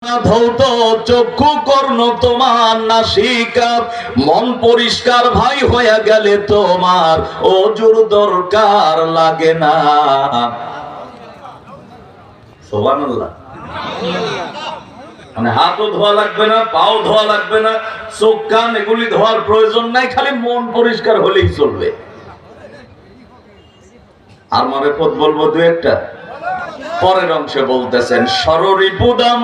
ধৌত চক্ষু কর্ণ তোমার নাসিকা, মন পরিষ্কার ভাই হয়ে গেলে তোমার ওজুর দরকার লাগে না। সুবহানাল্লাহ। মানে হাতও ধোয়া লাগবে না, পাও ধোয়া লাগবে না, চোখ কান এগুলি ধোয়ার প্রয়োজন নাই, খালি মন পরিষ্কার হলেই চলবে। আর মনে পথ বলবো দু একটা। পরের অংশে বলতেছেন সররিপুদাম,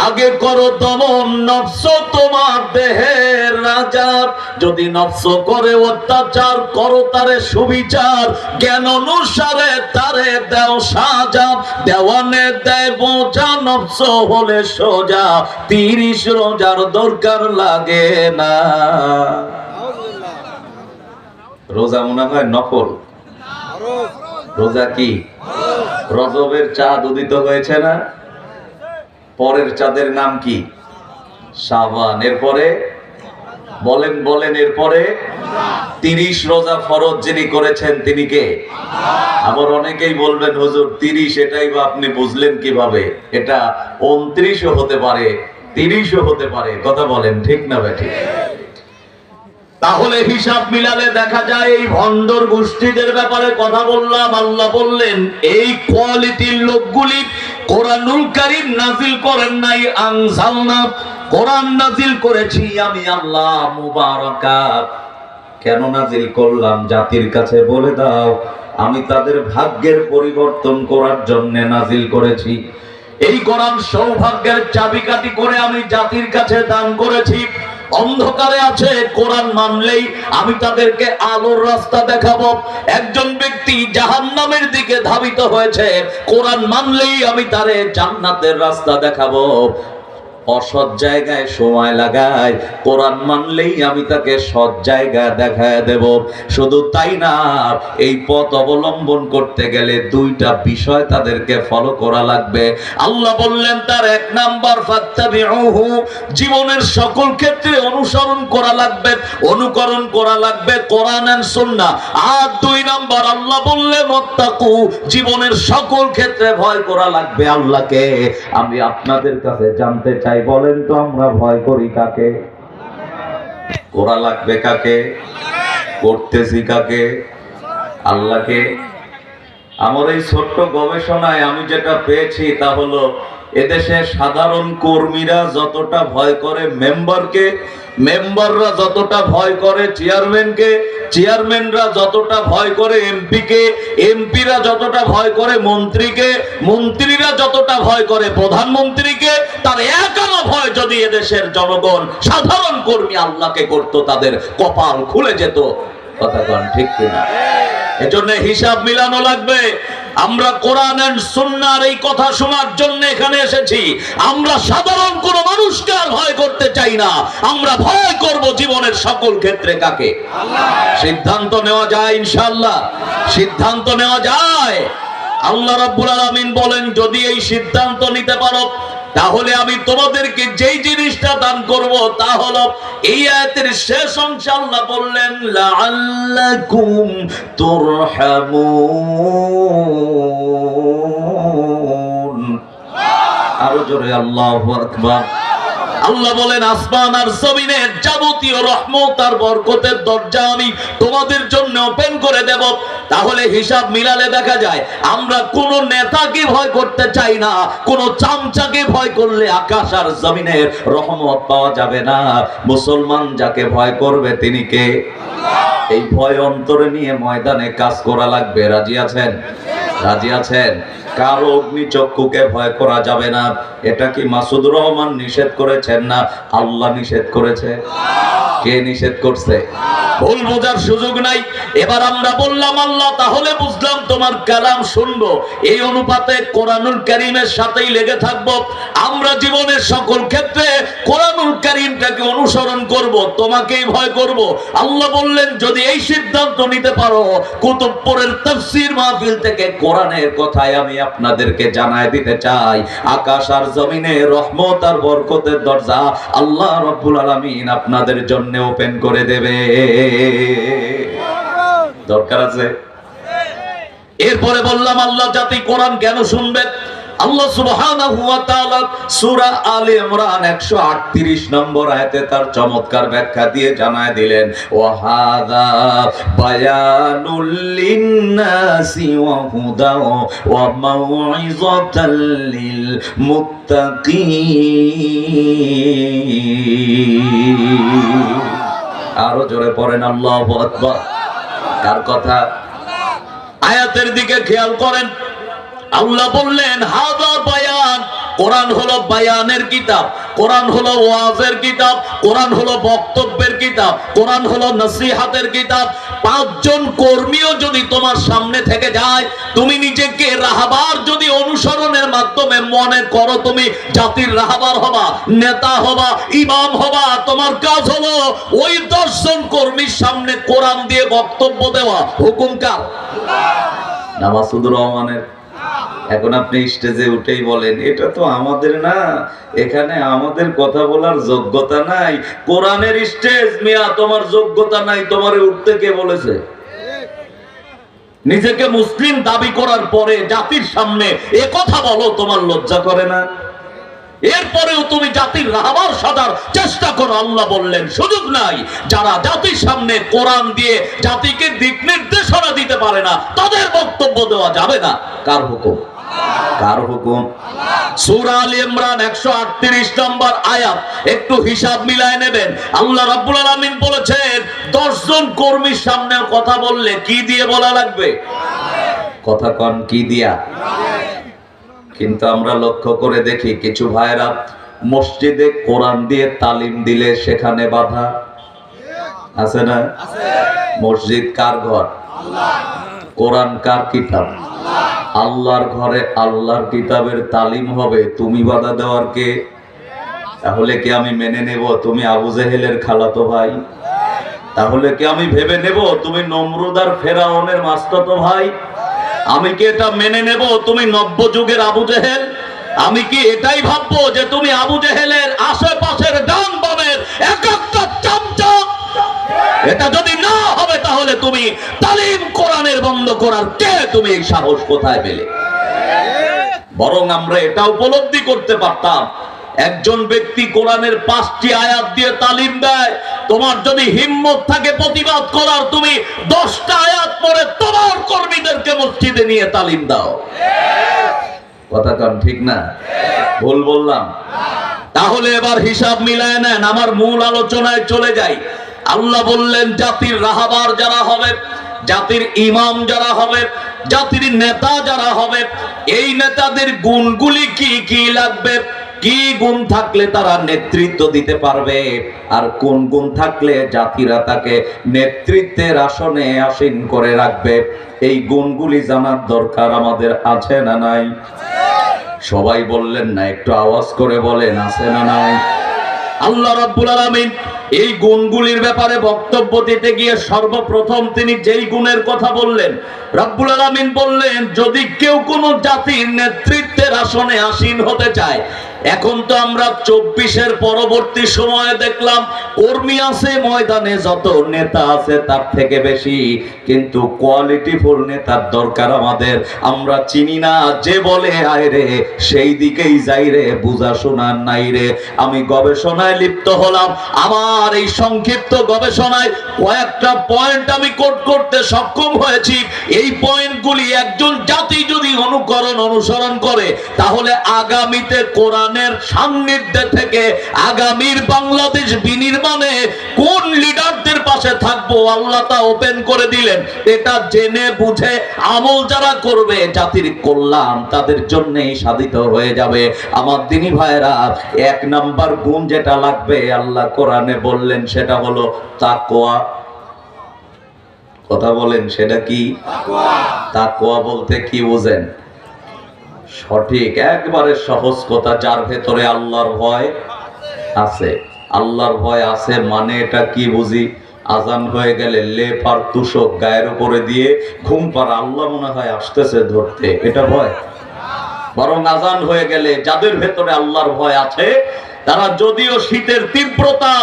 আগে করো দমন নফস তোমার দেহের রাজা, যদি নফস করে অত্যাচার করো তারে সুবিচার, জ্ঞান অনুসারে তারে দেও সাজা, দেওয়ানে দেয় বোঝা নফস হলে সোজা, 30 রোজার দরকার লাগে না। রোজা মনে হয় নকল, রোজা কি? রজবের চাঁদ উদিত হয়েছে না, পরের চাঁদের নাম কি? শাবান। এরপরে বলেন বলেন এরপরে 30 রোজা ফরজ যিনি করেছেন তিনি কে? আবার অনেকেই বলবেন হুজুর 30 এটাই বা আপনি বুঝলেন কিভাবে? এটা 29ও হতে পারে, 30ও হতে পারে। কথা বলেন ঠিক না বেঠিক? তাহলে হিসাব মিলালে দেখা যায় এই ভণ্ডর গোষ্ঠীদের ব্যাপারে কথা বললাম। আল্লাহ বললেন এই কোয়ালিটির লোকগুলি কোরআনুল কারীম নাজিল করেন নাই, আনজালনা, কোরআন নাজিল করেছি আমি আল্লাহ, মুবারাকাত। কেন নাজিল করলাম? জাতির কাছে বলে দাও আমি তাদের ভাগ্যের পরিবর্তন করার জন্য নাজিল করেছি। এই কোরআন সৌভাগ্যের চাবিকাঠি করে আমি জাতির কাছে দান করেছি। অন্ধকারে আছে, কোরআন মানলেই আমি তাদেরকে আলোর রাস্তা দেখাবো। একজন ব্যক্তি জাহান্নামের দিকে ধাবিত হয়েছে, কোরআন মানলেই আমি তারে জান্নাতের রাস্তা দেখাবো। অসৎ জায়গায় সময় লাগায়, কোরআন মানলেই আমি তাকে সৎ জায়গায় দেখায় দেব। শুধু তাই না, এই পথ অবলম্বন করতে গেলে দুইটা বিষয় তাদেরকে ফলো করা লাগবে। আল্লাহ বললেন তার 1 নাম্বার ফাত্তাবিউহু, জীবনের সকল ক্ষেত্রে অনুসরণ করা লাগবে, অনুকরণ করা লাগবে কোরআন এন্ড সুন্নাহ। আর 2 নাম্বার আল্লাহ বললেন ওয়াত্তাকু, জীবনের সকল ক্ষেত্রে ভয় করা লাগবে আল্লাহকে। আমি আপনাদের কাছে জানতে চাই, বলেন তো আমরা ভয় করি কাকে? করা লাগবে কাকে? করতেছি কাকে? আল্লাহকে। আমার এই ছোট্ট গবেষণায় আমি যেটা পেয়েছি তা হলো, এদেশে সাধারণ কর্মীরা যতটা ভয় করে মেম্বারকে, মেম্বাররা যতটা ভয় করে চেয়ারম্যানকে, চেয়ারম্যানরা যতটা ভয় করে এমপিকে, এমপিরা যতটা ভয় করে মন্ত্রীকে, মন্ত্রীরা যতটা ভয় করে প্রধানমন্ত্রীকে, তার একানো ভয় যদি এদেশের জনগণ সাধারণ কর্মী আল্লাহকে করত, তাদের কপাল খুলে যেত। কথা বলেন ঠিক কিনা? এজন্য হিসাব মিলানো লাগবে। আমরা কোরআন এন্ড সুন্নাহর এই কথা শোনার জন্য এখানে এসেছি। আমরা সাধারণ কোন মানুষকে আর ভয় করতে চাই না, আমরা ভয় করব জীবনের সকল ক্ষেত্রে কাকে? আল্লাহ। সিদ্ধান্ত নেওয়া যায় ইনশাআল্লাহ, সিদ্ধান্ত নেওয়া যায়। আল্লাহ রাব্বুল আলামিন বলেন যদি এই সিদ্ধান্ত নিতে পারো তাহলে আমি তোমাদেরকে যেই জিনিসটা দান করব তা হলো, এই আয়াতের শেষ অংশে আল্লাহ বললেন লাআল্লাকুম তুরহামুন। আরো জোরে আল্লাহু আকবার। আল্লাহ বলেন আসমান আর জমিনের যাবতীয় রহমত আর বরকতের দরজা আমি তোমাদের জন্য ওপেন করে দেব। তাহলে হিসাব মিলালে দেখা যায় আমরা কোন নেতাকে ভয় করতে চাই না, কোন চামচাকে ভয় করলে আকাশ আর জমিনের রহমত পাওয়া যাবে না। মুসলমান যাকে ভয় করবে তিনি কে? আল্লাহ। এই ভয় অন্তরে নিয়ে ময়দানে কাজ করা লাগবে। রাজি আছেন? রাজি আছেন? কারো অগ্নিচক্ষুকে ভয় করা যাবে না। এটা কি মাসুদুর রহমান নিষেধ করেছেন না আল্লাহ নিষেধ করেছে? কে নিষেধ করছে? ভুল বোঝার সুযোগ নাই। এবার আমরা বললাম আল্লাহ, তাহলে বুঝলাম তোমার কালাম শুনবো, এই অনুপাতে কোরআনুল কারীমের সাথেই লেগে থাকবো। আমরা জীবনের সকল ক্ষেত্রে কোরআনুল কারীমটাকে অনুসরণ করব, তোমাকেই ভয় করব। আল্লাহ বললেন যদি এই সিদ্ধান্ত নিতে পারো, কুতুবপুরের তাফসীর মাহফিল থেকে কোরআনের কথায় আমি আপনাদেরকে জানায় দিতে চাই, আকাশ আর জমিনে রহমত আর বরকতের দরজা আল্লাহ রাব্বুল আলামিন আপনাদের জন্য ওপেন করে দেবে। দরকার আছে? এরপরে বললাম আল্লাহ জাতি কোরআন কেন শুনবে? আল্লাহ সুবহানাহু ওয়া তাআলা সূরা আলে ইমরান 138 নম্বর আয়াতে তার চমৎকার ব্যাখ্যা দিয়ে জানায় দিলেন, ওয়া হাযা বায়ানুল লিন্নাসি ওয়া হুদা ওয়া মাউইযাতাল লিল মুত্তাকিন। আরো জোরে পড়েন আল্লাহু আকবার। কার কথা? আয়াতের দিকে খেয়াল করেন। আল্লাহ বললেন হাযা বায়ান। কোরআন হলো বায়ানের কিতাব, কোরআন হলো ওয়াজের কিতাব, কোরআন হলো বক্তব্যের কিতাব, কোরআন হলো নসিহতের কিতাব। পাঁচজন কর্মীও যদি তোমার সামনে থেকে যায়, তুমি নিজেকে রাহবার যদি অনুসরণের মাধ্যমে মনে করো তুমি জাতির রাহবার হবা, নেতা হবা, ইমাম হবা, তোমার কাজ হলো ওই 10 জন কর্মীর সামনে কোরআন দিয়ে বক্তব্য দেওয়া। হুকুম কার? না মাসুদুর রহমানের? এখন আপনি স্টেজে উঠেই বলেন এটা তো আমাদের না, এখানে আমাদের কথা বলার যোগ্যতা নাই। কোরআনের স্টেজ মিয়া, তোমার যোগ্যতা নাই, তোমারে উঠতে কে বলেছে? নিজেকে মুসলিম দাবি করার পরে জাতির সামনে এ কথা বলো, তোমার লজ্জা করে না? এরপরেও তুমি জাতির রাহবার সাজার চেষ্টা করো। আল্লাহ বললেন সুযোগ নাই। যারা জাতির সামনে কোরআন দিয়ে জাতিকে দিক নির্দেশনা দিতে পারে না, তাদের বক্তব্য দেওয়া যাবে না। কার হুকুম? কার হুকুম? সূরা আলে ইমরান 138 নম্বর আয়াত, একটু হিসাব মিলায় নেবেন। আল্লাহ রাব্বুল আলামিন বলেছেন 10 জন কর্মীর সামনে কথা বললে কি দিয়ে বলা লাগবে? কথা কন, কি দিয়া? কিন্তু আমরা লক্ষ্য করে দেখি কিছু ভাইরা মসজিদে কোরআন দিয়ে তালিম দিলে সেখানে বাধা আছে না? মসজিদ কার ঘর? কোরআন কার কিতাব? আল্লাহর ঘরে আল্লাহর কিতাবের তালিম হবে, তুমি বাধা দেওয়ার কে? তাহলে কি আমি মেনে নেব তুমি আবু জেহেলের খালাতো ভাই? তাহলে কি আমি ভেবে নেব তুমি নমরুদ আর ফেরাউনের মাস্তাতো ভাই? আমি কি এটা মেনে নেব তুমি নব্য যুগের আবু জেহেল? আমি কি এটাই ভাববো যে তুমি আবু জেহেলের আশেপাশের ডান বামের এক একটা চামচা? এটা যদি না হবে তাহলে তুমি তালিম কোরআনের বন্ধ করার কে? তুমি এই সাহস কোথায় পেলে? বরং আমরা এটা উপলব্ধি করতে পারতাম, একজন ব্যক্তি কোরআনের 5টি আয়াত দিয়ে তালিম দেয়, তোমার যদি হিম্মত থাকে প্রতিবাদ করার, তুমি 10টা আয়াত পড়ে তোমার কর্মীদেরকে মসজিদে নিয়ে তালিম দাও। কথা কান ঠিক না? ভুল বললাম? তাহলে এবার হিসাব মিলায় নেন, আমার মূল আলোচনায় চলে যাই। আল্লাহ বললেন জাতির রাহবার যারা হবে, জাতির ইমাম যারা হবে, জাতির নেতা যারা হবে, এই নেতাদের গুণগুলি কি কি লাগবে? কি গুণ থাকলে তারা নেতৃত্ব দিতে পারবে, আর কোন গুণ থাকলে জাতিরা তাকে নেতৃত্বের আসনে আসীন করে রাখবে, এই গুণগুলি জানার দরকার আমাদের আছে না নাই? সবাই বললেন না, একটু আওয়াজ করে বলেন আছে না নাই? আল্লাহ রাব্বুল আলামিন এই গুণগুলির ব্যাপারে বক্তব্য দিতে গিয়ে সর্বপ্রথম তিনি যেই গুণের কথা বললেন, রাব্বুল আলামিন বললেন যদি কেউ কোনো জাতির নেতৃত্বের আসনে আসীন হতে চায়, এখন তো আমরা 24-এর পরবর্তী সময়ে দেখলাম কর্মী আছে ময়দানে, যত নেতা আছে তার থেকে বেশি, কিন্তু কোয়ালিটিফুল নেতার দরকার আমাদের। আমরা চিনি না, যে বলে আয় রে সেই দিকেই যাই রে, বুঝা শোনার নাই রে। আমি গবেষণায় লিপ্ত হলাম, আমার এই সংক্ষিপ্ত গবেষণায় কয়েকটা পয়েন্ট আমি কোট করতে সক্ষম হয়েছি। এই পয়েন্টগুলি একজন জাতি যদি অনুসরণ করে, তাহলে আগামীতে কোরআনের সান্নিধ্যে থেকে আগামীর বাংলাদেশ বিনির্মাণে কোন লিডারদের পাশে থাকবো আল্লাহ তা ওপেন করে দিলেন। এটা জেনে বুঝে আমল যারা করবে, জাতির কল্যাণ তাদের জন্যই সাধিত হয়ে যাবে। আমার দিনী ভাইরা, 1 নাম্বার গুণ যেটা লাগবে আল্লাহ কোরআনে বললেন সেটা হলো তাকওয়া। কথা বলেন, সেটা কি? তাকওয়া বলতে কি বোঝেন? সঠিক একবারে সহজ কথা, যার ভেতরে আল্লাহর ভয় আছে। আল্লাহর ভয় আছে মানে এটা কি বুঝি? আজান হয়ে গেলে লেপ আর তুষক গায়ের উপরে দিয়ে ঘুম পাড়া, আল্লাহ মনে হয় আসতেছে ধরতে, এটা ভয়? বরং আজান হয়ে গেলে যাদের ভেতরে আল্লাহর ভয় আছে, তারা যদিও শীতের তীব্রতা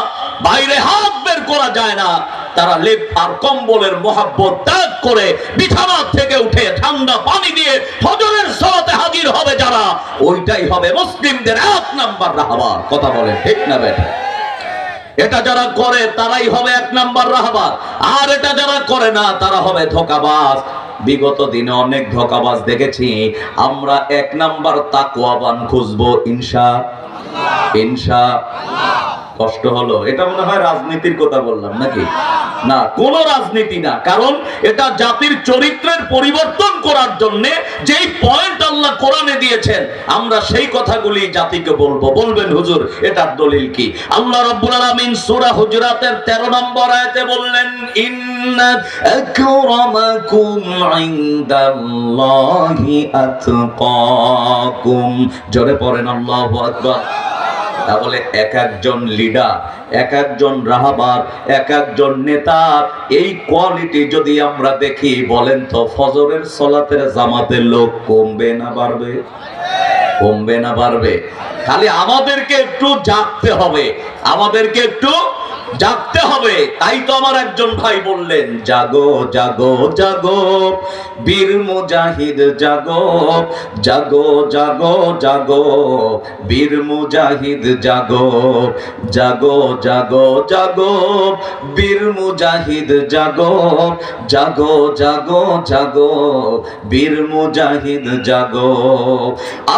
বাইরে হাত বের করা যায় না, তারা লেপ আর কম্বলের মহব্বত ত্যাগ করে বিছানা থেকে উঠে ঠান্ডা পানি দিয়ে ফজরের সালাতে হাজির হবে যারা, ওইটাই হবে মুসলিমদের 1 নাম্বার রাহবার। কথা বলে ঠিক না বেটা? এটা যারা করে তারাই হবে 1 নাম্বার রাহবার, আর এটা যারা করে না তারা হবে ধোঁকাবাজ। বিগত দিনে অনেক ধোঁকাবাজ দেখেছি আমরা। 1 নাম্বার তাকওয়াবান খুঁজবো ইনশাআল্লাহ। কষ্ট হলো, এটা মনে হয় রাজনীতির কথা বললাম নাকি? না, কোন রাজনীতি না, কারণ এটা জাতির চরিত্রের পরিবর্তন করার জন্য যেই পয়েন্ট আল্লাহ কোরআনে দিয়েছেন আমরা সেই কথাগুলি জাতিকে বলবো। বলবেন হুজুর এটার দলিল কি? আল্লাহ রাব্বুল আলামিন সূরা হুজুরাতের 13 নম্বর আয়াতে বললেন, ইন্না আকরামাকুম ইনদাল্লাহি আতকাকুম। জোরে পড়েন আল্লাহু আকবার। তাহলে এক একজন লিডার, এক একজন রাহবার, এক একজন নেতার এই কোয়ালিটি যদি আমরা দেখি, বলেন তো ফজরের সালাতের জামাতের লোক কমবে না বাড়বে? কমবে না বাড়বে? খালি আমাদেরকে একটু জাগতে হবে, আমাদেরকে একটু জাগতে হবে। তাই তো আমার একজন ভাই বললেন, জাগো জাগো জাগো বীর মুজাহিদ জাগো, জাগো জাগো জাগো বীর মুজাহিদ জাগো, জাগো জাগো জাগো বীর মুজাহিদ জাগো, জাগো জাগো জাগো বীর মুজাহিদ জাগো।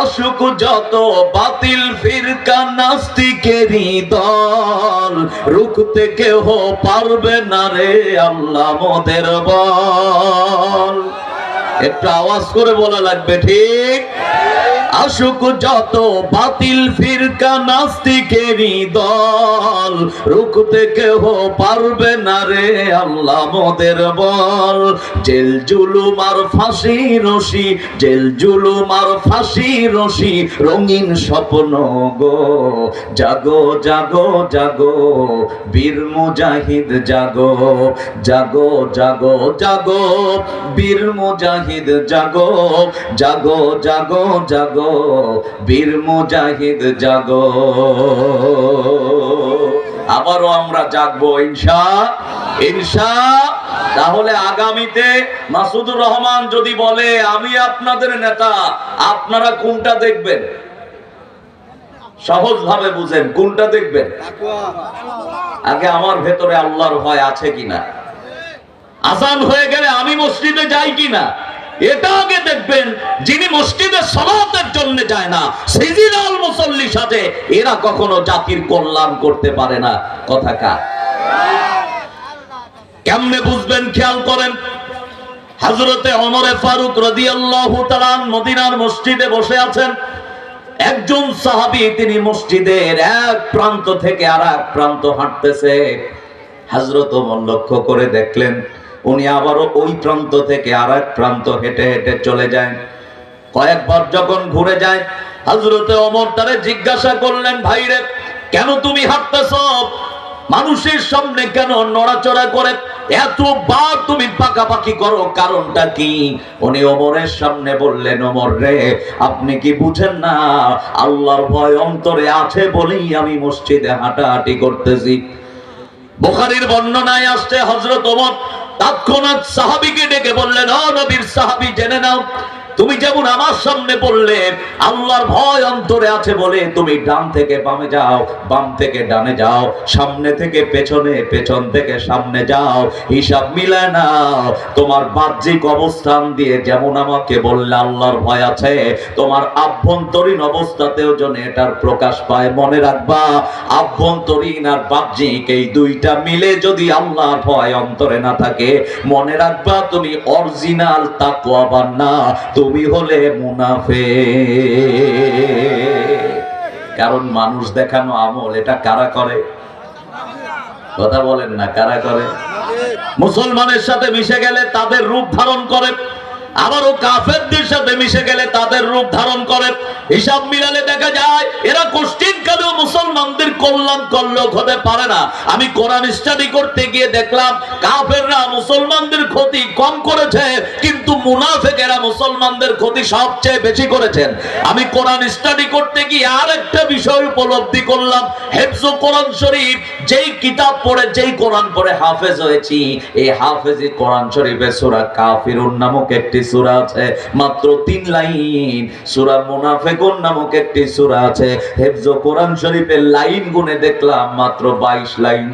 আসুক যত বাতিল ফিরকা নাস্তিকেরই দল, রুখতে কেহ পারবে না রে আল্লাহ মোদের বল। একটু আওয়াজ করে বলা লাগবে, ঠিক? আসুক যত বাতিল ফিরকা নাস্তিকেরই দল, রুখতে কেহ পারবে না রে আল্লাহ মোদের বল। জেল জুলুম আর ফাঁসি রশি, জেল জুলুম আর ফাঁসি রশি রঙিন স্বপ্ন গো, জাগো জাগো জাগো বীর মুজাহিদ জাগো, জাগো জাগো জাগো বীর মুজাহিদ জাগো, জাগো জাগো জাগো বীর মুজাহিদ জাগো। আবারও আমরা জাগবো ইনশাআল্লাহ। তাহলে আগামীতে মাসুদুর রহমান যদি বলে আমি আপনাদের নেতা, আপনারা কোনটা দেখবেন? সহজ ভাবে বুঝেন, কোনটা দেখবেন? আগে আমার ভেতরে আল্লাহর ভয় আছে কিনা, আযান হয়ে গেলে আমি মসজিদে যাই কিনা, এটা আগে দেখবেন। যিনি মসজিদে সালাতের জন্য যায় না, সিজদাল মুসল্লি সাথে, এরা কখনো জাতির কল্যাণ করতে পারে না। কথা কার? কেমনে বুঝবেন? খেয়াল করেন। হযরতে ওমর ফারুক রাদিয়াল্লাহু তাআলা মদিনার মসজিদে বসে আছেন। একজন সাহাবী তিনি মসজিদের এক প্রান্ত থেকে আরেক প্রান্ত হাঁটতেছে। হযরত ওমর লক্ষ্য করে দেখলেন উনি আবারও ওই প্রান্ত থেকে আরেক প্রান্ত হেঁটে হেঁটে চলে যায়। কয়েকবার যখন ঘুরে যায়, হযরতে ওমর তারে জিজ্ঞাসা করলেন, ভাইরে কেন তুমি হাঁটতেছ? মানুষের সামনে কেন নড়াচড়া করে এতবার তুমি পাকাপাকি করো, কারণটা কি? উনি ওমরের সামনে বললেন, ওমর রে আপনি কি বুঝেন না আল্লাহর ভয় অন্তরে আছে বলেই আমি মসজিদে হাঁটাহাঁটি করতেছি। বুখারীর বর্ণনায় আসছে হযরত ওমর তৎক্ষণাৎ সাহাবীকে ডেকে বললেন, ও নবীর সাহাবী জেনে নাও, তুমি যেমন আমার সামনে বললে আল্লাহর ভয় অন্তরে আছে বলে তুমি ডান থেকে বামে যাও, বাম থেকে ডানে যাও, সামনে থেকে পেছনে, পেছন থেকে সামনে যাও, হিসাব মিলায় নাও। তোমার বাহ্যিক অবস্থান দিয়ে যেমন আমাকে বললে আল্লাহর ভয় আছে, তোমার আভ্যন্তরীণ অবস্থাতেও যেন এটার প্রকাশ পায়। মনে রাখবা, আভ্যন্তরীণ আর বাহ্যিক এই দুইটা মিলে যদি আল্লাহর ভয় অন্তরে না থাকে, মনে রাখবা তুমি অরিজিনাল তাকওয়াবান না, তুমি হলে মুনাফিক। কারণ মানুষ দেখানো আমল এটা কারা করে? কথা বলেন না, কারা করে? মুসলমানের সাথে মিশে গেলে তাদের রূপ ধারণ করে, আবারও কাফেরদের সাথে মিশে গেলে তাদের রূপ ধারণ করে। হিসাব মিলালে দেখা যায় এরা কোশ্চিন কালেও মুসলমানদের কল্যাণ করলেও হতে পারে না। আমি কোরআন স্টাডি করতে গিয়ে দেখলাম কাফেররা মুসলমানদের ক্ষতি কম করেছে, কিন্তু মুনাফিকেরা মুসলমানদের ক্ষতি সবচেয়ে বেশি করেছেন। আমি কোরআন স্টাডি করতে গিয়ে আরেকটা বিষয় উপলব্ধি করলাম, হিফজুল কোরআন শরীফ, যেই কিতাব পড়ে যেই কোরআন পড়ে হাফেজ হয়েছি, এই হাফেজি কোরআন শরীফে সূরা কাফিরুন নামক একটি সূরা আছে, মাত্র 3 লাইন। সূরা মুনাফিকুন নামক একটি সূরা আছে, হিফজুল কোরআন শরীফের লাইন গুনে দেখলাম মাত্র 22 লাইন।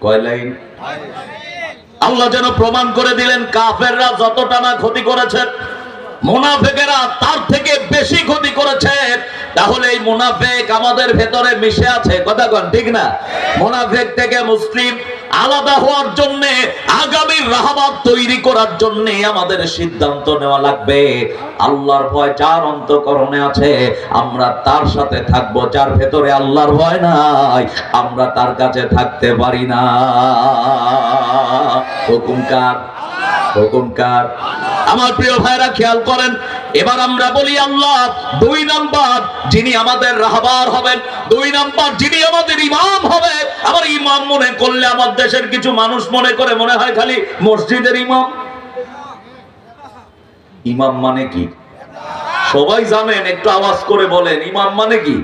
কয় লাইন? আল্লাহ যেন প্রমাণ করে দিলেন কাফেররা যতটা না ক্ষতি করেছে, মুনাফিকেরা তার থেকে বেশি ক্ষতি করেছে। তাহলে এই মুনাফিক আমাদের ভেতরে মিশে আছে, কথা কোন ঠিক না? মুনাফিক থেকে মুসলিম আলাদা হওয়ার জন্য, আগামীর রাহবার তৈরি করার জন্য আমাদের সিদ্ধান্ত নেওয়া লাগবে। আল্লাহর ভয় যার অন্তঃকরণে আছে আমরা তার সাথে থাকব, যার ভেতরে আল্লাহর ভয় নাই আমরা তার কাছে থাকতে পারি না। হুকুম কার? হুকুম কার? আমার প্রিয় ভাইরা খেয়াল করেন, এবার আমরা বলি আল্লাহ 2 নাম্বার যিনি আমাদের রাহবার হবেন, 2 নাম্বার যিনি আমাদের ইমাম হবে। আমার ইমাম মনে করলে আমার দেশের কিছু মানুষ মনে করে মনে হয় খালি মসজিদের ইমাম। ইমাম মানে কি সবাই জানেন? একটু আওয়াজ করে বলেন, ইমাম মানে কি?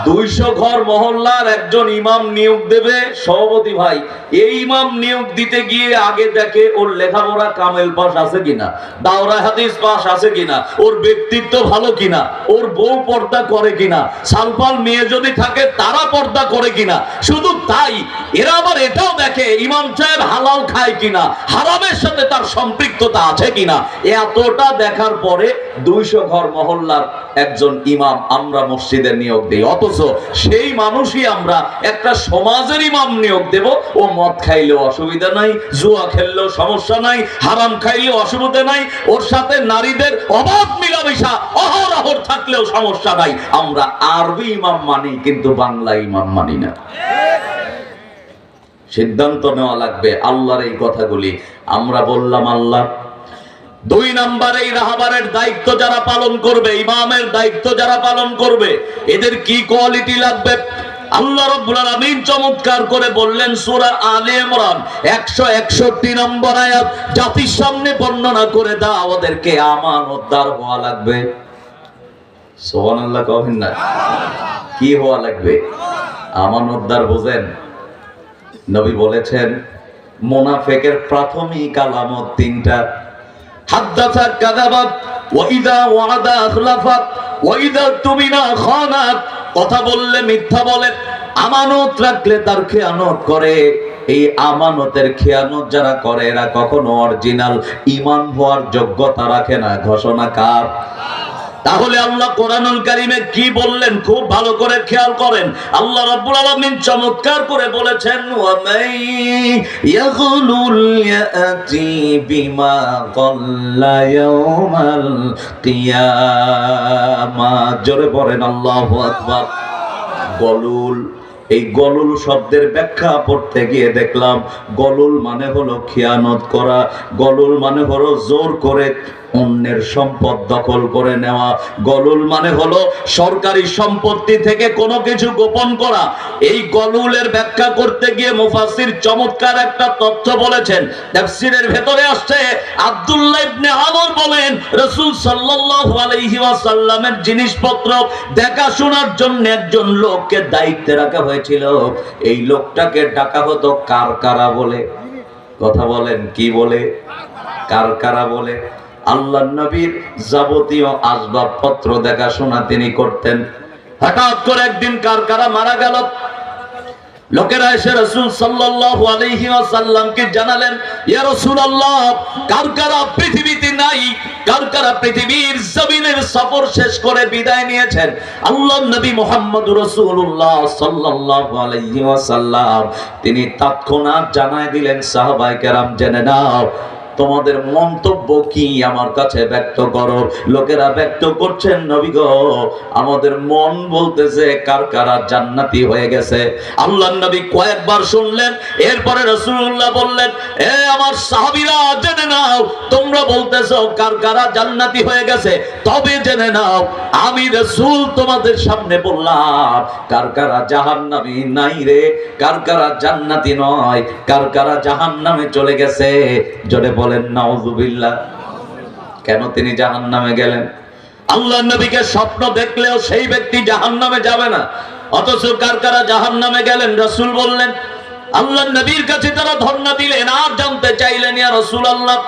200 ঘর মহল্লার একজন ইমাম নিয়োগ দেবে সভাপতি ভাই। এই ইমাম নিয়োগ দিতে গিয়ে আগে দেখে ওর লেখাপড়া কামেল পাস আছে কিনা, দাওরা হাদিস পাস আছে কিনা, ওর ব্যক্তিত্ব ভালো কিনা, ওর বউ পর্দা করে কিনা, সালপাল মেয়ে যদি থাকে তারা পর্দা করে কিনা। শুধু তাই, এরা আবার এটাও দেখে ইমাম সাহেব হালাল খায় কিনা, হারামের সাথে তার সম্পৃক্ততা আছে কিনা। এতটা দেখার পরে 200 ঘর মহল্লার একজন ইমাম আমরা মসজিদে নিয়োগ দেই, অথচ সেই মানুষই আমরা একটা সমাজের ইমাম নিয়োগ দেব। ও মদ খাইলেও অসুবিধা নাই, জুয়া খেললেও সমস্যা নাই, হারাম খাইলেও অসুবিধা নাই, ওর সাথে নারীদের অবাধ মিলামেশা অহরহ থাকলেও সমস্যা নাই। আমরা আরবি ইমাম মানি, কিন্তু বাংলা ইমাম মানি না। সিদ্ধান্ত নেওয়া লাগবে আল্লাহর এই কথাগুলি। আমরা বললাম আল্লাহ 2 নাম্বার এই রাহবারের দায়িত্ব যারা পালন করবে, ইমামের দায়িত্ব যারা পালন করবে, এদের কি কোয়ালিটি লাগবে? আল্লাহ রাব্বুল আলামিন চমৎকার করে বললেন সূরা আলে ইমরান 161 নম্বর আয়াত, জাতির সামনে বর্ণনা করে দাও ওদেরকে আমানতদার হওয়া লাগবে। সুবহানাল্লাহ কহেন না? কি হওয়া লাগবে? আমানতদার। বোঝেন? নবী বলেছেন মুনাফিকের প্রাথমিক আলামত 3টা। হাদাসা কাযাবাত ওয়া ইযা ওয়া'আদা আখলাফা ওয়া ইযা তুমিনা খানাত। কথা বললে মিথ্যা বলে, আমানত রাখলে তার খেয়ানত করে। এই আমানতের খেয়ানত যারা করে এরা কখনো অরিজিনাল ঈমান হওয়ার যোগ্যতা রাখে না। ঘোষণা কার? তাহলে আল্লাহ কোরআনুল কারীমে কি বললেন খুব ভালো করে খেয়াল করেন। আল্লাহ রাব্বুল আলামিন চমৎকার করে বলেছেন ওয়া মান ইয়াগলুল ইয়াতি বিমা ক্বাল্লা ইয়াউমাল কিয়ামাহ। জোরে পড়েন আল্লাহু আকবার। গলুল, এই গলুল শব্দের ব্যাখ্যা পড়তে গিয়ে দেখলাম গলুল মানে হলো খিয়ানত করা, গলুল মানে হলো জোর করে অন্যের সম্পদ দখল করে নেওয়া, গলুল মানে হলো সরকারি সম্পত্তি থেকে কোনো কিছু গোপন করা। এই গলুলের ব্যাখ্যা করতে গিয়ে মুফাসসির চমৎকার একটা তথ্য বলেছেন। তাফসীরের ভেতরে আসছে আব্দুল্লাহ ইবনে আমর বলেন রাসূল সাল্লাল্লাহু আলাইহি ওয়াসাল্লামের জিনিসপত্র দেখাশোনার জন্য একজন লোককে দায়িত্বে রাখা হয়েছিল। এই লোকটাকে ডাকা হতো কারকারা বলে। কথা বলেন কি বলে? কারকারা বলে। আল্লাহর নবীর যাবতীয় আসবাবপত্র দেখাশোনা তিনি করতেন। হঠাৎ করে একদিন কারকারা মারা গেল। লোকেরা এসে রাসূল সাল্লাল্লাহু আলাইহি ওয়াসাল্লামকে জানালেন, ইয়া রাসূলুল্লাহ, কারকারা পৃথিবীতে নাই, কারকারা পৃথিবীর জমিনের সফর শেষ করে বিদায় নিয়েছেন। আল্লাহর নবী মুহাম্মদুর রাসূলুল্লাহ সাল্লাল্লাহু আলাইহি ওয়াসাল্লাম তিনি তৎক্ষণাৎ জানায় দিলেন, সাহাবায়ে কেরাম জেনে নাও তোমাদের মন্তব্য কি আমার কাছে ব্যক্ত করো। লোকেরা ব্যক্ত করছেন, নবী গো আমাদের মন বলতেছে কার কারা জান্নাতি হয়ে গেছে। আল্লাহর নবী কয়েকবার শুনলেন, এরপরে রাসূলুল্লাহ বললেন, এ আমার সাহাবীরা জেনে নাও, তোমরা বলতেছো কার কারা জান্নাতি হয়ে গেছে, তবে জেনে নাও আমি রাসূল তোমাদের সামনে বললাম কার কারা জাহান্নামী নাই রে, কার কারা জান্নাতি নয়, কার কারা জাহান্নামে চলে গেছে। জোরে বলেন নাউযুবিল্লাহ। কেন তিনি জাহান্নামে গেলেন? আল্লাহর নবীকে স্বপ্ন দেখলেও সেই ব্যক্তি জাহান্নামে যাবে না, অথচ কার কারা জাহান্নামে গেলেন রাসূল বললেন। আল্লাহর নবীর কাছে তারা ধর্ণা দিলেন আর জানতে চাইলেন, ইয়া রাসূলুল্লাহ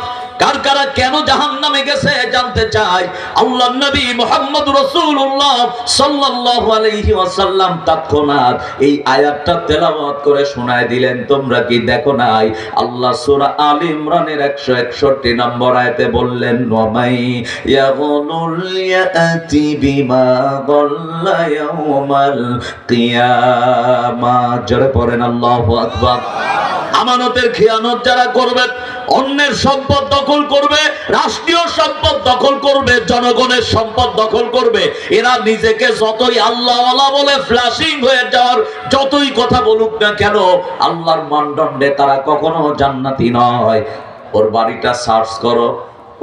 কার কারা কেন জাহান্নামে গেছে জানতে চাই। আল্লাহর নবী মুহাম্মদ রাসূলুল্লাহ সাল্লাল্লাহু আলাইহি ওয়াসাল্লাম তৎক্ষণাৎ এই আয়াতটা তেলাওয়াত করে শোনায় দিলেন। তোমরা কি দেখো নাই? আল্লাহ সূরা আলে ইমরানের 161 নম্বর আয়াতে বললেন, ওয়ামাই ইয়াগুলুল ইয়াতি বিমা গাল্লা ইয়াউমাল কিয়ামাহ। জোরে পড়েন আল্লাহু আকবার। আমানতের খেয়ানত যারা করবে, অন্যের সম্পদ দখল করবে, রাষ্ট্রীয় সম্পদ দখল করবে, জনগণের সম্পদ দখল করবে, এরা নিজেকে যতই আল্লাহওয়ালা বলে ফ্ল্যাশিং হয়ে যাওয়ার যতই কথা বলুক না কেন, আল্লাহর মানদণ্ডে তারা কখনো জান্নাতি নয়। ওর বাড়িটা সার্চ করো,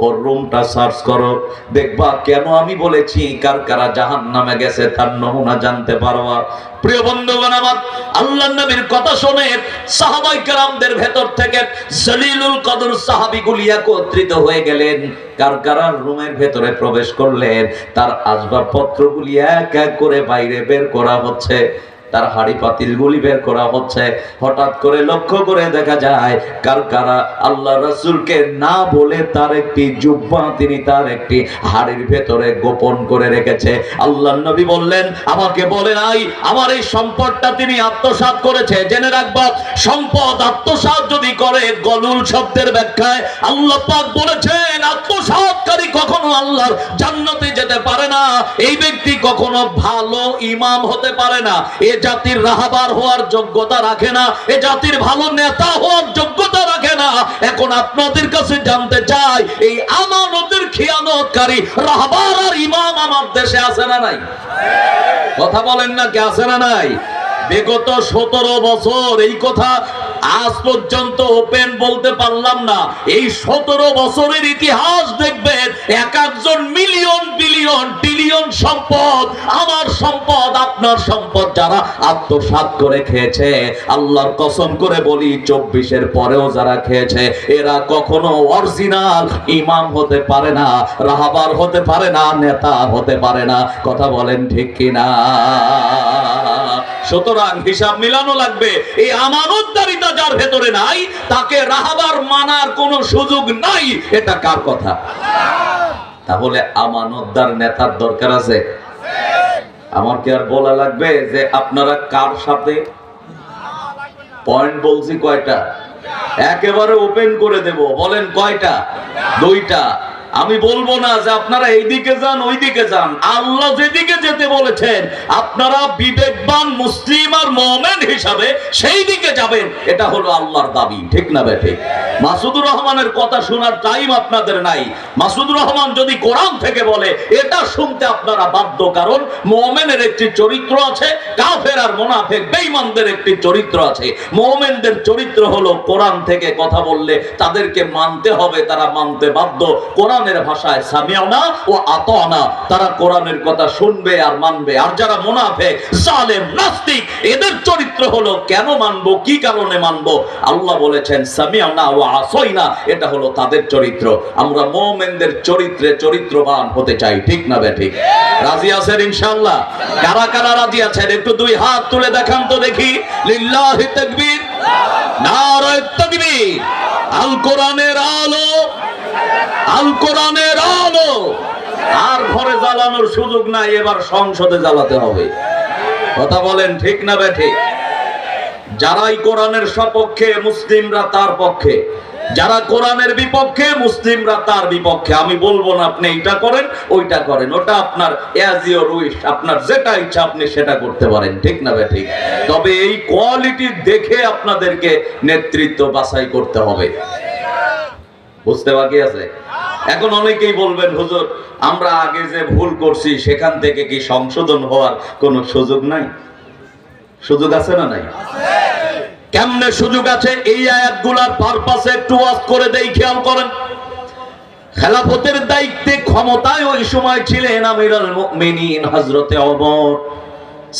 ওর রুমটা সার্চ করো, দেখবা কেন আমি বলেছি কার কারা জাহান্নামে গেছে তার নমুনা জানতে পারবা। প্রিয় বন্ধুগণ আমার, আল্লাহর নবীর কথা শুনে সাহাবায়ে কেরামদের ভেতর থেকে জলিলুল কদর সাহাবীগুলি একত্রিত হয়ে গেলেন। কার কারা রুমের ভেতরে প্রবেশ করলেন, তার আসবাবপত্রগুলি এক এক করে বাইরে বের করা হচ্ছে, তার হাড়ি পাতিলগুলি বের করা হচ্ছে। হঠাৎ করে লক্ষ্য করে দেখা যায় কার কারা আল্লাহ রাসূলকে না বলে তার একটি জুব্বা তিনি তার একটি হাড়ির ভেতরে গোপন করে রেখেছে। আল্লাহর নবী বললেন, আমাকে বলে নাই আমার এই সম্পদটা তিনি আত্মসাৎ করেছে। জেনে রাখবা, সম্পদ আত্মসাৎ যদি করে, গলুল শব্দের ব্যাখ্যায় আল্লাহ পাক বলেছেন আত্মসাৎকারী কখনো আল্লাহর জান্নাতে যেতে পারে না, এই ব্যক্তি কখনো ভালো ইমাম হতে পারে না, এ জাতির রাহবার হওয়ার যোগ্যতা রাখে না, এ জাতির ভালো নেতা হওয়ার যোগ্যতা রাখে না। এখন আপনাদের কাছে জানতে চাই, এই আমানতের খেয়ানতকারী রাহবার আর ইমাম আমার দেশে আছে না নাই? কথা বলেন না, কে আছে না নাই? বিগত 17 বছর এই কথা আজ পর্যন্ত ওপেন বলতে পারলাম না। এই 17 বছরের ইতিহাস দেখবেন, এক একজন মিলিয়ন বিলিয়ন ট্রিলিয়ন সম্পদ, আমার সম্পদ আপনার সম্পদ যারা আত্মসাৎ করে খেয়েছে, আল্লাহর কসম করে বলি 24-এর পরেও যারা খেয়েছে, এরা কখনো অরিজিনাল ইমাম হতে পারে না, রাহবার হতে পারে না, নেতা হতে পারে না। কথা বলেন ঠিক কিনা? সুতরাং হিসাব মিলানো লাগবে। এই আমানতদারিতা যার ভেতরে নাই, তাকে রাহবার মানার কোনো সুযোগ নাই। এটা কার কথা? তাহলে আমানতদার নেতার দরকার আছে। আমার কি আর বলা লাগবে যে আপনারা কার সাথে? পয়েন্ট বলছি কয়টা? একেবারে ওপেন করে দেব। বলেন কয়টা? 2টা। আমি বলবো না যে আপনারা এইদিকে যান ওইদিকে যান। আল্লাহ যেদিকে যেতে বলেছেন আপনারা বিবেকবান মুসলিম আর মুমিন হিসাবে সেই দিকে যাবেন, এটা হলো আল্লাহর দাবি। ঠিক না বেঠিক? মাসুদুর রহমানের কথা শোনার টাইম আপনাদের নাই। মাসুদুর রহমান যদি কোরআন থেকে বলে এটা শুনতে আপনারা বাধ্য, কারণ মুমিনের একটি চরিত্র আছে, কাফের আর মুনাফিক বেঈমানদের একটি চরিত্র আছে। মুমিনদের চরিত্র হলো কোরআন থেকে কথা বললে তাদেরকে মানতে হবে, তারা মানতে বাধ্য। কোরআনের ভাষায় সামিউনা ও আতানা, তারা কোরআনের কথা শুনবে আর মানবে। আর যারা মুনাফিক, জালেম, নাস্তিক, এদের চরিত্র হলো কেন মানবো, কি কারণে মানবো। আল্লাহ বলেছেন সামিউনা ও আসাইনা, এটা হলো তাদের চরিত্র। আমরা মুমিনদের চরিত্রে চরিত্রবান হতে চাই। ঠিক না বেঠিক? রাজি আছেন ইনশাআল্লাহ? কারা কারা রাজি আছেন একটু 2 হাত তুলে দেখান তো দেখি। লিল্লাহি তাকবীর, নারায়ে তাকবীর। আল কোরআনের আলো, আল কোরআনের আলো। আর ঘরে জ্বালানোর সুযোগ নাই, এবার সংসদে জ্বালাতে হবে। কথা বলেন ঠিক না বেঠিক? যারাই কোরআনের সপক্ষে মুসলিমরা তার পক্ষে, যারা কোরআনের বিপক্ষে মুসলিমরা তার বিপক্ষে। আমি বলবো না আপনি এইটা করেন ওইটা করেন, ওটা আপনার অ্যাজ ইওর উইশ, আপনার যেটা ইচ্ছা আপনি সেটা করতে পারেন। ঠিক না বেঠিক? তবে এই কোয়ালিটি দেখে আপনাদেরকে নেতৃত্ব বাছাই করতে হবে। বুঝতে বাকি আছে? এখন অনেকেই বলবেন, হুজুর আমরা আগে যে ভুল করছি সেখান থেকে কি সংশোধন হওয়ার কোনো সুযোগ নাই? সুযোগ আছে না নাই? কেমনে সুযোগ আছে? এই আয়াতগুলোর পারপাসে একটু ওয়াজ করে দেই, খেয়াল করেন। খেলাফতের দায়িত্বে ক্ষমতায় ওই সময় ছিলেন আমিরুল মুমিনিন হযরতে ওমর।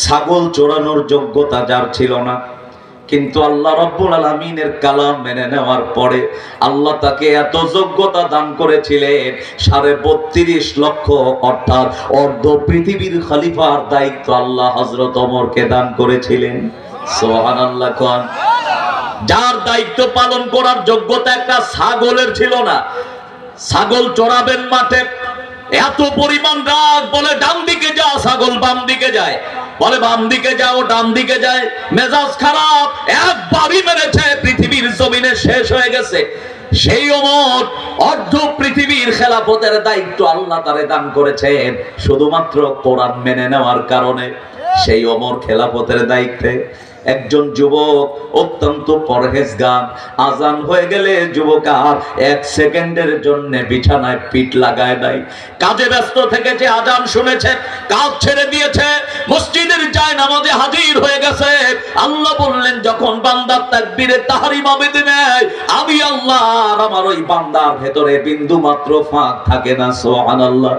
ছাগল চোরানোর যোগ্যতা যার ছিল না, কিন্তু আল্লাহ রাব্বুল আলামিনের কালাম মেনে নেওয়ার পরে আল্লাহ তাকে এত যোগ্যতা দান করেছিলেন, ৩২.৫ লক্ষ অর্থাৎ অর্ধ পৃথিবীর খলিফার দায়িত্ব আল্লাহ হযরত ওমরকে দান করেছিলেন। সুবহানাল্লাহ কোন। যার দায়িত্ব পালন করার যোগ্যতা একটা ছাগলের ছিল না। ছাগল চড়াবেন মাঠে, এত পরিমাণ রাগ, বলে ডান দিকে যা, ছাগল বাম দিকে যায়, বলে বাম দিকে যাও, ডান দিকে যায়, মেজাজ খারাপ, একবারই মেরেছে, পৃথিবীর জমিনে শেষ হয়ে গেছে। সেই ওমর অর্ধ পৃথিবীর খেলাফতের দায়িত্ব আল্লাহ তারে দান করেছেন শুধুমাত্র কোরআন মেনে নেওয়ার কারণে। সেই ওমর খেলাফতের দায়িত্বে একজন যুবক অত্যন্ত পরহেজগার, আজান হয়ে গেলে যুবক আর 1 সেকেন্ডের জন্য বিছানায় পিঠ লাগায় নাই। কাজে ব্যস্ত থেকেছে, আজান শুনেছে, কাজ ছেড়ে দিয়েছে, মসজিদের জায়নামাজে হাজির হয়ে গেছে। আল্লাহ বললেন, যখন বান্দা তাকবীরে তাহরিমা বেঁধে নেয়, আমি আল্লাহ আর আমার ওই বান্দার ভেতরে বিন্দু মাত্র ফাঁক থাকে না। সুবহানাল্লাহ।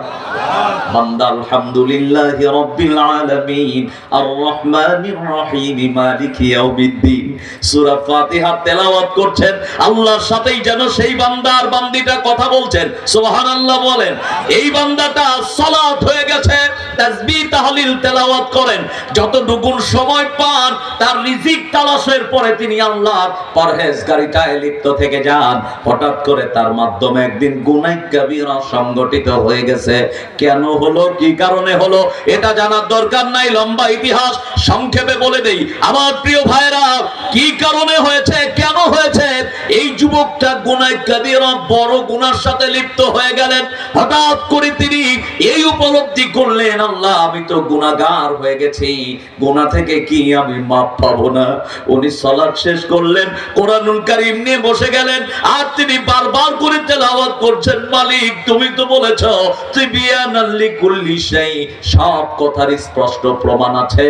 বান্দা আলহামদুলিল্লাহি রাব্বিল আলামিন আর রহমানির রহিম মালিকি ইয়াউমিদ্দিন সূরা ফাতিহা তেলাওয়াত করছেন, আল্লাহর সাথেই যেন সেই বান্দার বান্দিটা কথা বলছেন। সুবহানাল্লাহ বলেন। এই বান্দাটা সালাত হয়ে গেছে, তাসবিহ তাহলিল তেলাওয়াত করেন, যতটুকু সময় পান তার রিজিক তালাশের পরে তিনি আল্লাহর পরহেজগারিতায় লিপ্ত থেকে যান। হঠাৎ করে তার মাধ্যমে একদিন গুনাহ কবিরা সংগঠিত হয়ে গেছে। কেন হলো, কি কারণে হলো, এটা জানার দরকার নাই, লম্বা ইতিহাস সংক্ষেপে বলে দেই। আমার প্রিয় ভাইরা, কি কারণে হয়েছে, কেন হয়েছে? এই যুবকটা গুনাহ কবিরা, বড় গুনার সাথে লিপ্ত হয়ে গেলেন। হঠাৎ করে তিনি এই উপলব্ধি করলেন, আল্লাহ আমি তো গুনাহগার হয়ে গেছি, গুনাহ থেকে কি আমি মাপ পাবো না? উনি সালাত শেষ করলেন, কোরআনুল কারীম নিয়ে বসে গেলেন, আর তিনি বারবার করে তেলাওয়াত করছেন, মালিক তুমি তো বলেছো তিবিয়ানাল লিকুল্লি শাই, সব কথার স্পষ্ট প্রমাণ আছে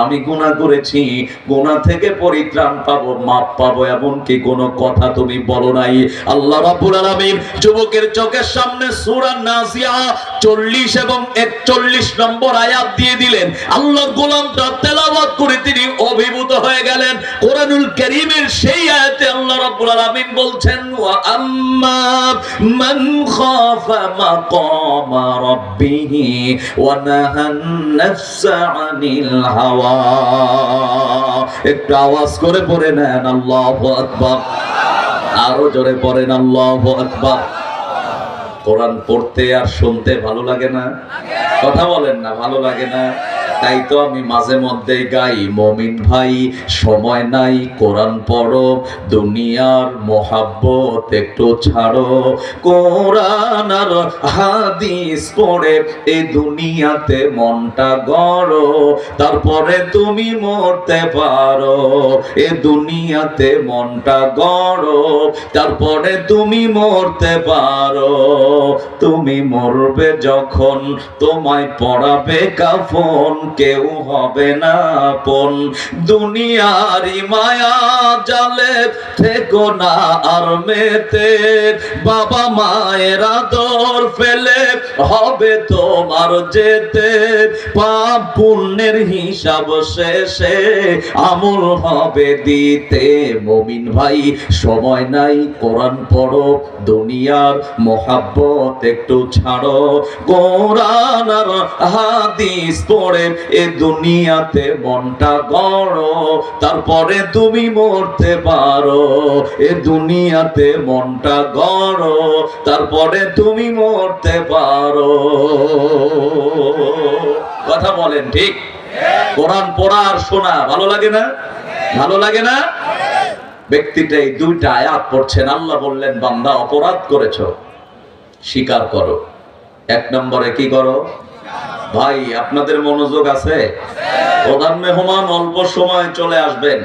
আমি গুনাহ করেছি, গুনাহ থেকে পরিত্রাণ পাবো, মাপ পাবো, এমনকি কোনো কথা তুমি বলো নাই। আল্লাহ রাব্বুল আলামিন যুবকের চোখের সামনে সূরা নাসিয়া 40 এবং 41 নম্বর আয়াত দিয়ে দিলেন। আল্লাহর গোলামটা তেলাওয়াত করে তিনি অভিভূত হয়ে গেলেন। কোরআনুল কারীমের সেই আয়াতে আল্লাহ রাব্বুল আলামিন বলছেন, ওয়া আম্মা মান খাফা মাকামা রাব্বিহি ওয়া নাহান নাফসা আনিল হাওয়া। একটু আওয়াজ করে পড়ে নেন আল্লাহু আকবার, আরো জোরে পড়েন আল্লাহু আকবার। কোরআন পড়তে আর শুনতে ভালো লাগে না? কথা বলেন না, ভালো লাগে না? তাই তো আমি মাঝে মধ্যে গাই, মমিন ভাই সময় নাই, কোরআন পড়ো, দুনিয়ার মোহাব্বত একটু ছাড়ো, কোরআন আর হাদিস পড়ে এই দুনিয়াতে মনটা গড়ো, তারপরে তুমি মরতে পারো। এ দুনিয়াতে মনটা গড়ো, তারপরে তুমি মরতে পারো। তুমি মরবে যখন তোমায় পড়াবে কাফন, কেউ হবে না আপন। দুনিয়ারি মায়া জালে থেকো না আর মেতে, বাবা মায়ের আদর ফেলে হবে তোমার যেতে। পাপ পুণ্যের হিসাব শেষে আমল হবে দিতে। মুমিন ভাই সময় নাই, কোরআন পড়ো, দুনিয়ার মোহাব্বত একটু ছাড়ো, কোরআন আর হাদিস পড়ে এ দুনিয়াতে মনটা গড়ো, তারপরে তুমি মরতে পারো। এ দুনিয়াতে মনটা গড়ো, তারপরে তুমি মরতে পারো। কথা বলেন ঠিক? কোরআন পড়া আর শোনা ভালো লাগে না? ভালো লাগে না? ব্যক্তিটা এই দুইটা আয়াত পড়ছেন, আল্লাহ বললেন বান্দা অপরাধ করেছো, স্বীকার করো। 1 নম্বরে কি করো? ভাই আপনাদের মনোযোগ আছে? প্রধান মেহমান অল্প সময় চলে আসবেন,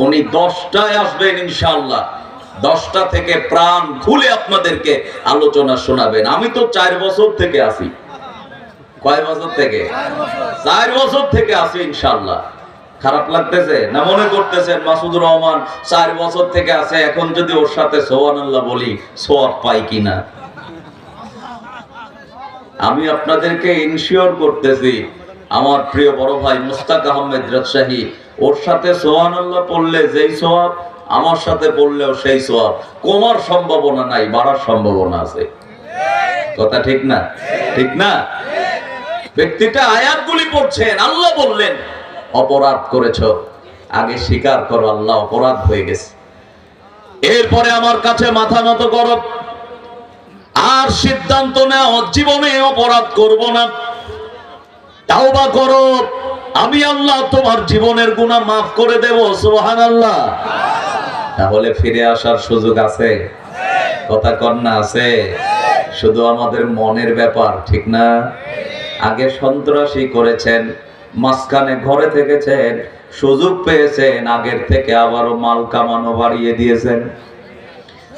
উনি 10টায় আসবেন ইনশাআল্লাহ। 10টা থেকে প্রাণ খুলে আপনাদেরকে আলোচনা শোনাবেন। আমি তো 4 বছর থেকে আছি। কয় বছর থেকে? 4 বছর থেকে আছি ইনশাআল্লাহ। খারাপ লাগতেছে না মনে করতেছেন মাসুদুর রহমান 4 বছর থেকে আছে, এখন যদি ওর সাথে সুবহানাল্লাহ বলি সওয়াব পাই কিনা? আমি আপনাদেরকে ইনশিওর করতেছি, আমার প্রিয় বড় ভাই মুস্তাক আহমেদ রাজশাহী, ওর সাথে সুবহানাল্লাহ পড়লে যেই সওয়াব, আমার সাথে পড়লেও সেই সওয়াব। কমার সম্ভাবনা নাই, বাড়ার সম্ভাবনা আছে। কথা ঠিক না? ঠিক না? ব্যক্তিটা আয়াতগুলি পড়ছেন, আল্লাহ বললেন অপরাধ করেছো, আগে স্বীকার করো আল্লাহ অপরাধ হয়ে গেছে, এরপরে আমার কাছে মাথা নত করো, আর সিদ্ধান্ত নাও জীবনে অপরাধ করব না, তাওবা করো, আমি আল্লাহ তোমার জীবনের গুনাহ মাফ করে দেব। সুবহানাল্লাহ। তাহলে ফিরে আসার সুযোগ আছে? কথা কন না আছে? শুধু আমাদের মনের ব্যাপার, ঠিক না? আগে সন্ত্রাসী করেছেন, মাঝখানে ঘরে থেকেছেন, সুযোগ পেয়েছেন, আগের থেকে আবারও মাল কামানো বাড়িয়ে দিয়েছেন।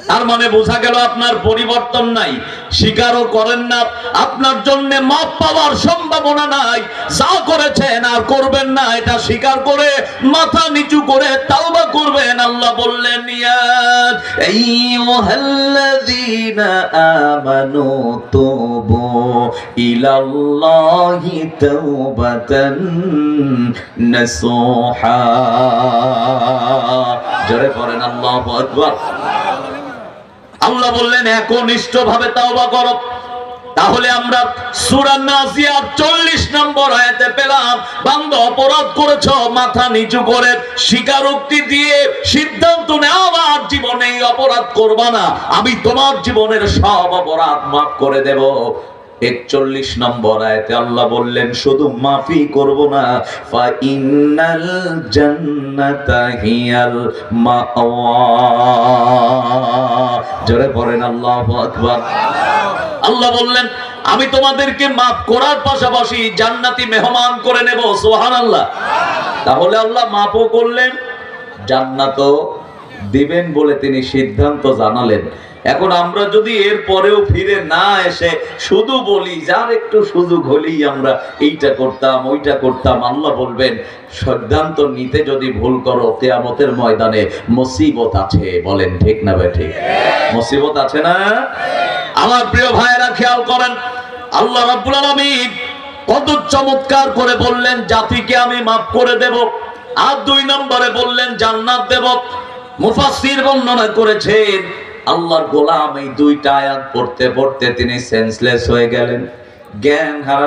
তার মানে বোঝা গেল আপনার পরিবর্তন নাই, স্বীকারও করেন না, আপনার জন্য মাপ পাওয়ার সম্ভাবনা নাই। যা করেছেন আর করবেন না এটা স্বীকার করে মাথা নিচু করে তাওবা করবেন। আল্লাহ বললেন ইয়া আইয়ুহাল্লাযীনা আমানু তুবু ইলাল্লাহি তাওবাতান নাসুহা। জোরে পড়েন আল্লাহু আকবার। আল্লাহ বললেন একনিষ্ঠ ভাবে তাওবা করো। তাহলে আমরা সূরা নাজিয়াত 40 নম্বর আয়াতে পেলাম, বান্দা অপরাধ করেছো, মাথা নিচু করে স্বীকারোক্তি দিয়ে সিদ্ধান্ত নাও আর জীবনে অপরাধ করবা না, আমি তোমার জীবনের সব অপরাধ মাফ করে দেব। 41 নম্বর আয়াতে আল্লাহ বললেন শুধু মাফি করব না, ফা ইন্নাল জান্নাতা হিয়াল মাওয়া। জোরে পড়েন আল্লাহু আকবার। আল্লাহ বললেন আমি তোমাদেরকে মাফ করার পাশাপাশি জান্নাতি মেহমান করে নেব। সুবহানাল্লাহ। তাহলে আল্লাহ মাফও করলেন, জান্নাতও দিবেন বলে তিনি সিদ্ধান্ত জানালেন। এখন আমরা যদি এর পরেও ফিরে না এসে শুধু বলি যার একটু সুযোগ হলেই আমরা এইটা করতাম ওইটা করতাম, আল্লাহ বলবেন সিদ্ধান্ত নিতে যদি ভুল করো কিয়ামতের ময়দানে মুসিবত আছে। বলেন ঠিক না ভাই? ঠিক মুসিবত আছে না? আমার প্রিয় ভাইরা খেয়াল করেন, আল্লাহ রাব্বুল আলামিন কত চমৎকার করে বললেন জাতিকে আমি মাফ করে দেব, আর 2 নম্বরে বললেন জান্নাত দেব। মুফাসসির বর্ণনা করেছেন আল্লাহর গোলাম এই 2টা আয়াত পড়তে পড়তে তিনি সেন্সলেস হয়ে গেলেন, জ্ঞান হারা